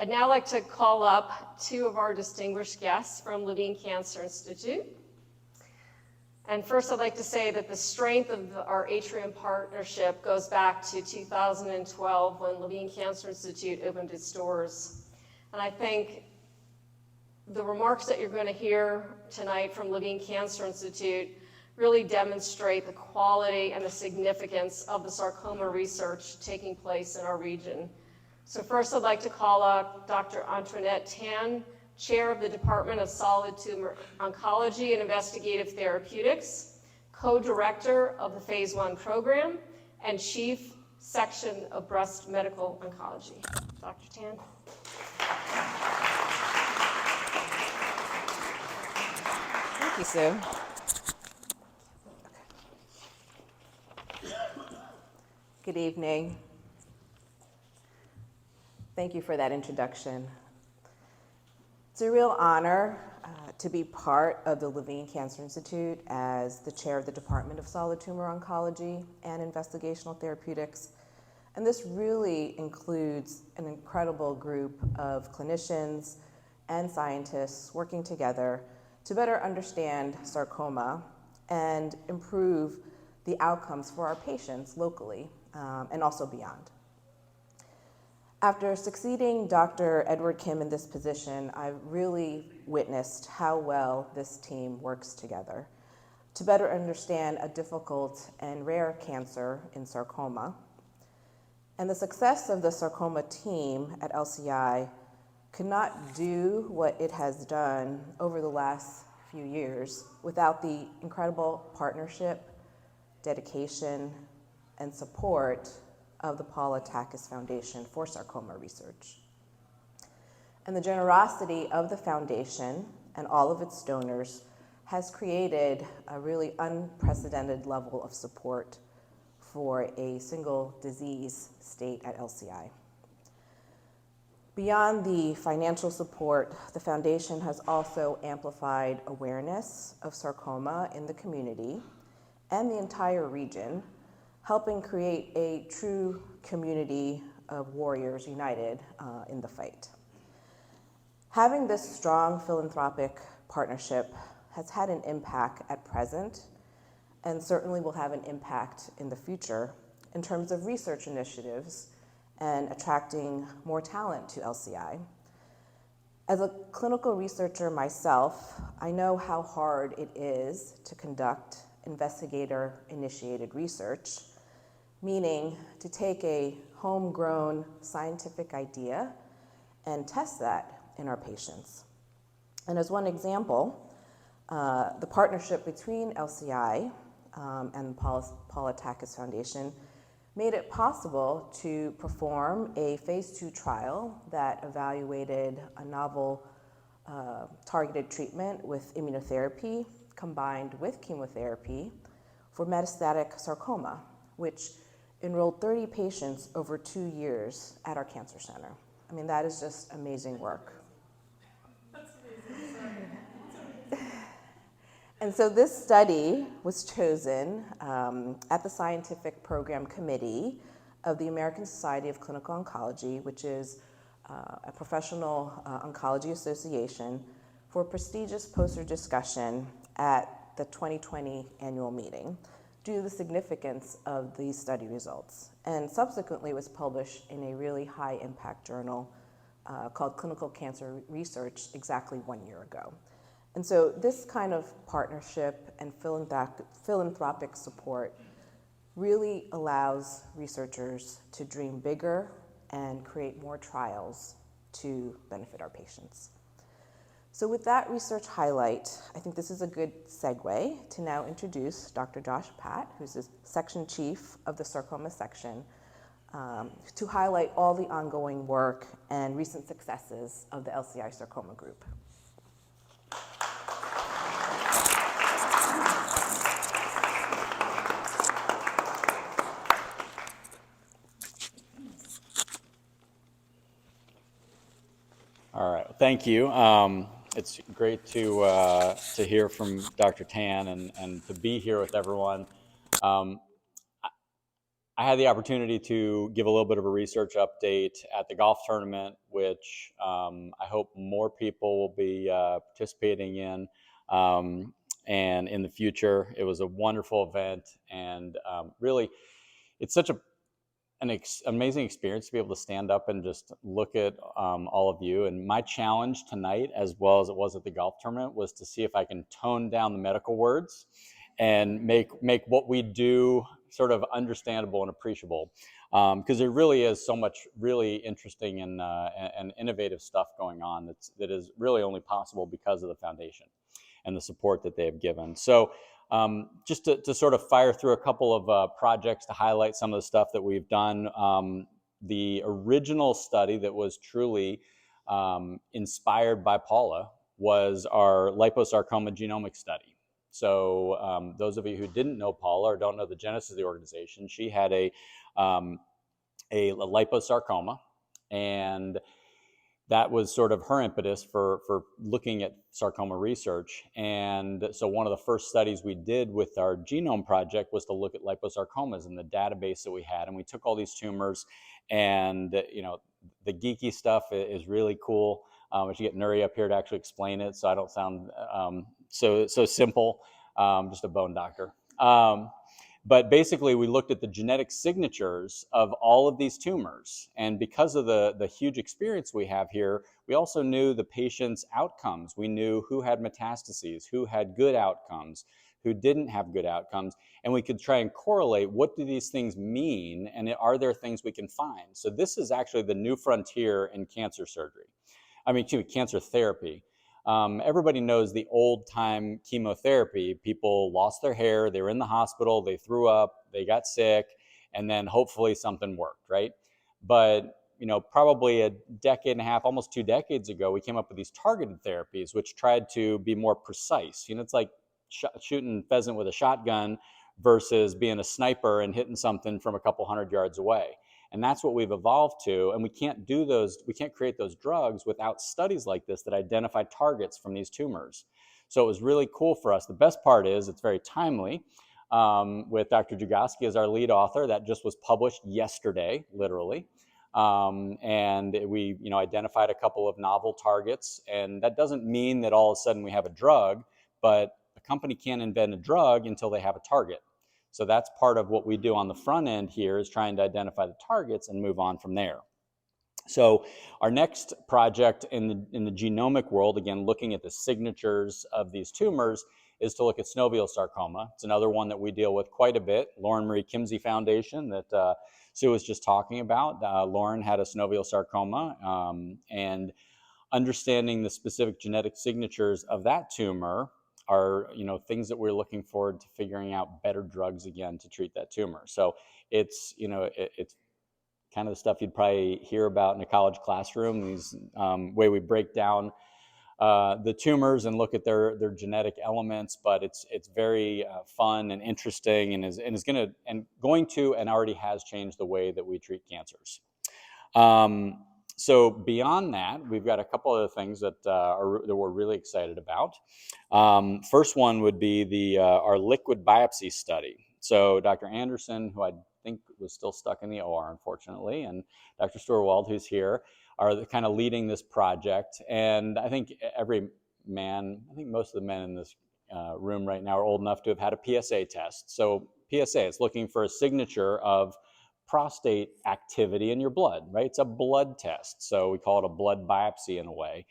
I'd now like to call up two of our distinguished guests from Levine Cancer Institute. And first, I'd like to say that the strength of our Atrium partnership goes back to 2012 when Levine Cancer Institute opened its doors. And I think the remarks that you're going to hear tonight from Levine Cancer Institute really demonstrate the quality and the significance of the sarcoma research taking place in our region. So first, I'd like to call up Dr. Antoinette Tan, Chair of the Department of Solid Tumor Oncology and Investigative Therapeutics, Co-Director of the Phase 1 program, and Chief Section of Breast Medical Oncology. Dr. Tan. Thank you, Sue. Good evening. Thank you for that introduction. It's a real honor to be part of the Levine Cancer Institute as the chair of the Department of Solid Tumor Oncology and Investigational Therapeutics. And this really includes an incredible group of clinicians and scientists working together to better understand sarcoma and improve the outcomes for our patients locally and also beyond. After succeeding Dr. Edward Kim in this position, I've really witnessed how well this team works together to better understand a difficult and rare cancer in sarcoma. And the success of the sarcoma team at LCI could not do what it has done over the last few years without the incredible partnership, dedication, and support of the Paula Takacs Foundation for Sarcoma Research. And the generosity of the foundation and all of its donors has created a really unprecedented level of support for a single disease state at LCI. Beyond the financial support, the foundation has also amplified awareness of sarcoma in the community and the entire region, helping create a true community of warriors united in the fight. Having this strong philanthropic partnership has had an impact at present and certainly will have an impact in the future in terms of research initiatives and attracting more talent to LCI. As a clinical researcher myself, I know how hard it is to conduct investigator-initiated research, meaning to take a homegrown scientific idea and test that in our patients. And as one example, the partnership between LCI and the Paula Takacs Foundation made it possible to perform a phase 2 trial that evaluated a novel targeted treatment with immunotherapy combined with chemotherapy for metastatic sarcoma, which enrolled 30 patients over 2 years at our cancer center. I mean, that is just amazing work. That's amazing. And so this study was chosen at the Scientific Program Committee of the American Society of Clinical Oncology, which is a professional oncology association, for a prestigious poster discussion at the 2020 annual meeting due to the significance of these study results, and subsequently was published in a really high impact journal called Clinical Cancer Research exactly 1 year ago. And so this kind of partnership and philanthropic support really allows researchers to dream bigger and create more trials to benefit our patients. So with that research highlight, I think this is a good segue to now introduce Dr. Josh Patt, who's the section chief of the sarcoma section, to highlight all the ongoing work and recent successes of the LCI Sarcoma Group. All right, thank you. It's great to hear from Dr. Tan and to be here with everyone. I had the opportunity to give a little bit of a research update at the golf tournament, which I hope more people will be participating in. And in the future, it was a wonderful event, and really, it's such an amazing experience to be able to stand up and just look at all of you. And my challenge tonight, as well as it was at the golf tournament, was to see if I can tone down the medical words and make what we do sort of understandable and appreciable, because there really is so much really interesting and innovative stuff going on that is really only possible because of the foundation and the support that they have given. So just to sort of fire through a couple of projects to highlight some of the stuff that we've done. The original study that was truly inspired by Paula was our liposarcoma genomic study. So those of you who didn't know Paula or don't know the genesis of the organization, she had a liposarcoma, and that was sort of her impetus for looking at sarcoma research. And so one of the first studies we did with our genome project was to look at liposarcomas in the database that we had. And we took all these tumors, and you know, the geeky stuff is really cool. I should get Nuri up here to actually explain it, so I don't sound so simple, just a bone doctor. But basically, we looked at the genetic signatures of all of these tumors. And because of the huge experience we have here, we also knew the patient's outcomes. We knew who had metastases, who had good outcomes, who didn't have good outcomes. And we could try and correlate, what do these things mean? And are there things we can find? So this is actually the new frontier in cancer surgery. Cancer therapy. Everybody knows the old-time chemotherapy. People lost their hair, they were in the hospital, they threw up, they got sick, and then hopefully something worked, right? But you know, probably a decade and a half, almost 2 decades ago, we came up with these targeted therapies, which tried to be more precise. You know, it's like shooting pheasant with a shotgun versus being a sniper and hitting something from a couple 100 yards away. And that's what we've evolved to. And we can't create those drugs without studies like this that identify targets from these tumors. So it was really cool for us. The best part is it's very timely, with Dr. Jugoski as our lead author. That just was published yesterday, literally. And we identified a couple of novel targets. And that doesn't mean that all of a sudden we have a drug, but a company can't invent a drug until they have a target. So that's part of what we do on the front end here, is trying to identify the targets and move on from there. So our next project in the genomic world, again, looking at the signatures of these tumors, is to look at synovial sarcoma. It's another one that we deal with quite a bit. Lauren Marie Kimsey Foundation that Sue was just talking about. Lauren had a synovial sarcoma, and understanding the specific genetic signatures of that tumor are things that we're looking forward to figuring out better drugs again to treat that tumor. So it's it's kind of the stuff you'd probably hear about in a college classroom. These way we break down the tumors and look at their genetic elements, but it's very fun and interesting, and is going to and already has changed the way that we treat cancers. So beyond that, we've got a couple other things that we're really excited about. First one would be our liquid biopsy study. So Dr. Anderson, who I think was still stuck in the OR, unfortunately, and Dr. Storwald, who's here, are kind of leading this project. And I think most of the men in this room right now are old enough to have had a PSA test. So PSA is looking for a signature of prostate activity in your blood, right? It's a blood test. So we call it a blood biopsy in a way.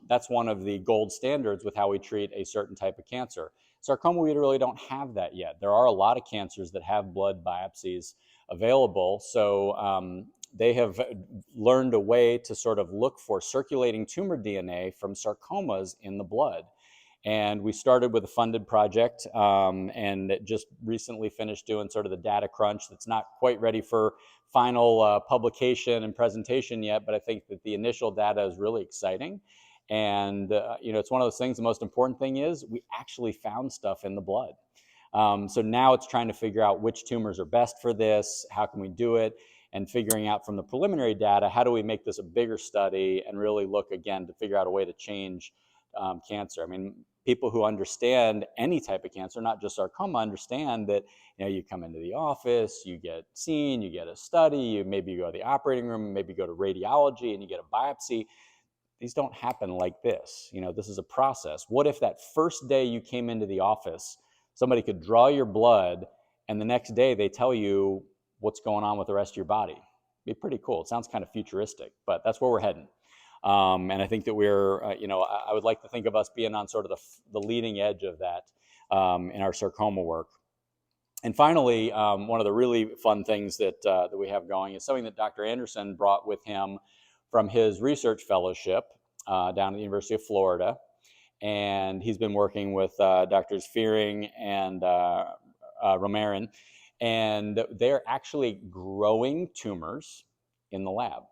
That's one of the gold standards with how we treat a certain type of cancer. Sarcoma, we really don't have that yet. There are a lot of cancers that have blood biopsies available. So they have learned a way to sort of look for circulating tumor DNA from sarcomas in the blood. And we started with a funded project, and it just recently finished doing sort of the data crunch. That's not quite ready for final publication and presentation yet, but I think that the initial data is really exciting. And it's one of those things. The most important thing is we actually found stuff in the blood. So now it's trying to figure out which tumors are best for this, how can we do it, and figuring out from the preliminary data, how do we make this a bigger study and really look again to figure out a way to change cancer. I mean, people who understand any type of cancer, not just sarcoma, understand that, you know, you come into the office, you get seen, you get a study, you go to the operating room, maybe go to radiology and you get a biopsy. These don't happen like this. You know, this is a process. What if that first day you came into the office, somebody could draw your blood and the next day they tell you what's going on with the rest of your body? It'd be pretty cool. It sounds kind of futuristic, but that's where we're heading. And I think that we're, you know, I would like to think of us being on sort of the leading edge of that in our sarcoma work. And finally, one of the really fun things that we have going is something that Dr. Anderson brought with him from his research fellowship down at the University of Florida. And he's been working with Drs. Fearing and Romarin, and they're actually growing tumors in the lab.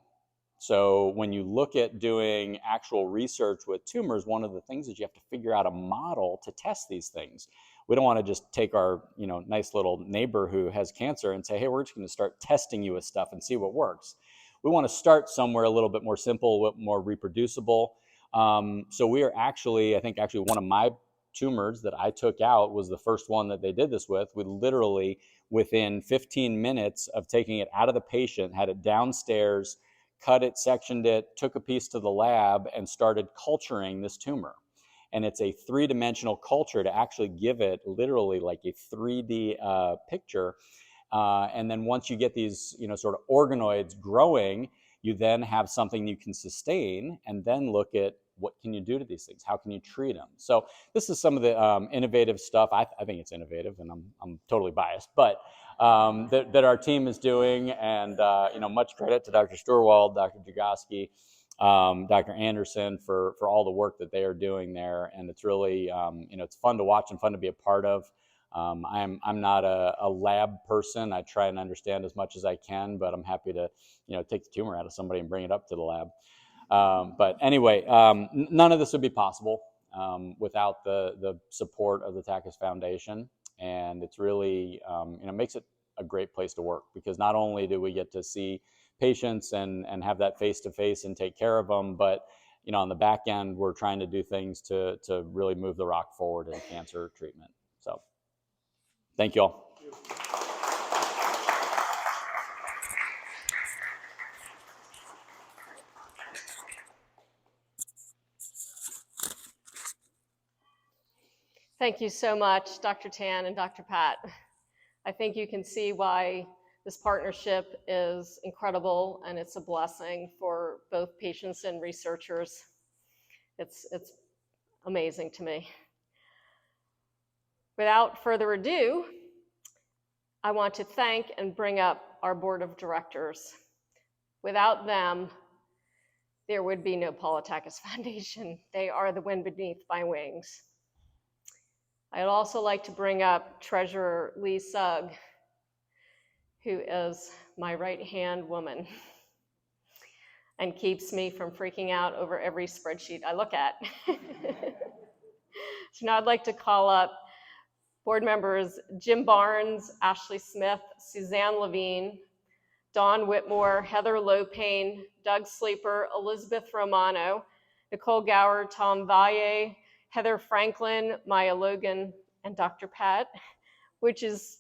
So when you look at doing actual research with tumors, one of the things is you have to figure out a model to test these things. We don't want to just take our, you know, nice little neighbor who has cancer and say, hey, we're just going to start testing you with stuff and see what works. We want to start somewhere a little bit more simple, a little bit more reproducible. So we are actually, I think actually one of my tumors that I took out was the first one that they did this with. We literally, within 15 minutes of taking it out of the patient, had it downstairs, cut it, sectioned it, took a piece to the lab, and started culturing this tumor. And it's a three-dimensional culture to actually give it literally like a 3D picture. And then once you get these, you know, sort of organoids growing, you then have something you can sustain and then look at what can you do to these things? How can you treat them? So this is some of the innovative stuff. I think it's innovative, and I'm totally biased, but that our team is doing. And you know, much credit to Dr. Sturwald, Dr. Jagoski, Dr. Anderson for all the work that they are doing there. And it's really, you know, it's fun to watch and fun to be a part of. I'm not a lab person. I try and understand as much as I can, but I'm happy to, you know, take the tumor out of somebody and bring it up to the lab. But anyway, none of this would be possible without the support of the Takacs Foundation. And it's really, you know, makes it a great place to work, because not only do we get to see patients and have that face-to-face and take care of them, but, you know, on the back end, we're trying to do things to really move the rock forward in cancer treatment. So thank you all. Thank you so much, Dr. Tan and Dr. Patt. I think you can see why this partnership is incredible, and it's a blessing for both patients and researchers. It's amazing to me. Without further ado, I want to thank and bring up our board of directors. Without them, there would be no Paula Takacs Foundation. They are the wind beneath my wings. I'd also like to bring up Treasurer Lee Sugg, who is my right-hand woman and keeps me from freaking out over every spreadsheet I look at. So now I'd like to call up board members Jim Barnes, Ashley Smith, Suzanne Levine, Dawn Whitmore, Heather Lopane, Doug Sleeper, Elizabeth Romano, Nicole Gower, Tom Valle, Heather Franklin, Maya Logan, and Dr. Patt, which is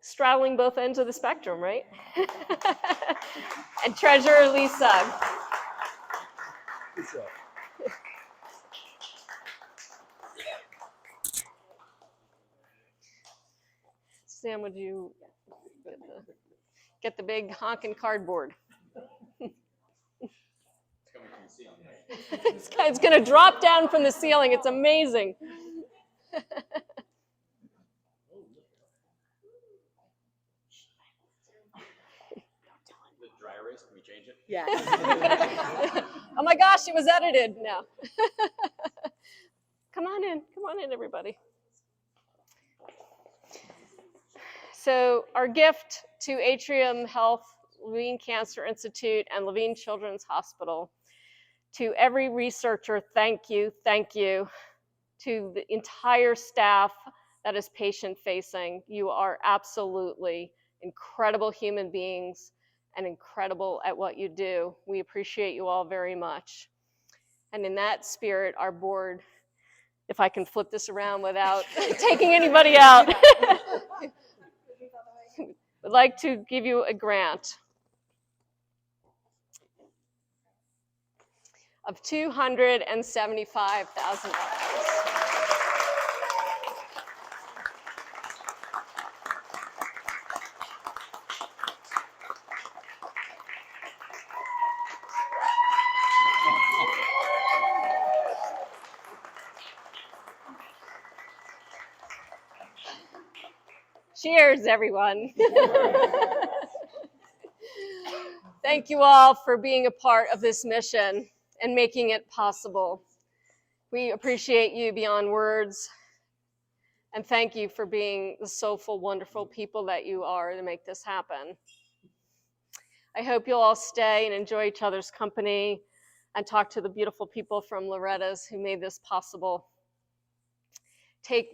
straddling both ends of the spectrum, right? And Treasurer Lee Sugg. Sam, would you get the big honking cardboard? It's going to drop down from the ceiling. It's amazing. The dry erase, can we change it? Yeah. Oh my gosh, it was edited. No. Come on in, everybody. So our gift to Atrium Health, Levine Cancer Institute, and Levine Children's Hospital. To every researcher, thank you, thank you. To the entire staff that is patient-facing, you are absolutely incredible human beings and incredible at what you do. We appreciate you all very much. And in that spirit, our board, if I can flip this around without taking anybody out. Would like to give you a grant of $275,000. Cheers, everyone. Thank you all for being a part of this mission and making it possible. We appreciate you beyond words, and thank you for being the soulful, wonderful people that you are to make this happen. I hope you'll all stay and enjoy each other's company and talk to the beautiful people from Loretta's who made this possible.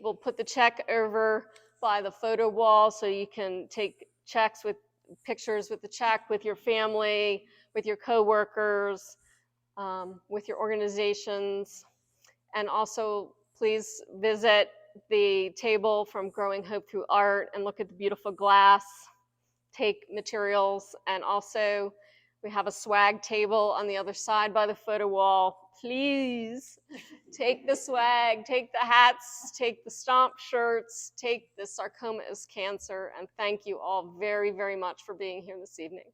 We'll put the check over by the photo wall so you can take checks with pictures with the check with your family, with your coworkers, with your organizations. And also please visit the table from Growing Hope Through Art and look at the beautiful glass, take materials, and also we have a swag table on the other side by the photo wall. Please take the swag, take the hats, take the stomp shirts, take the Sarcoma is Cancer, and thank you all very, very much for being here this evening.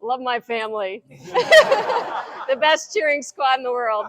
Love my family. The best cheering squad in the world.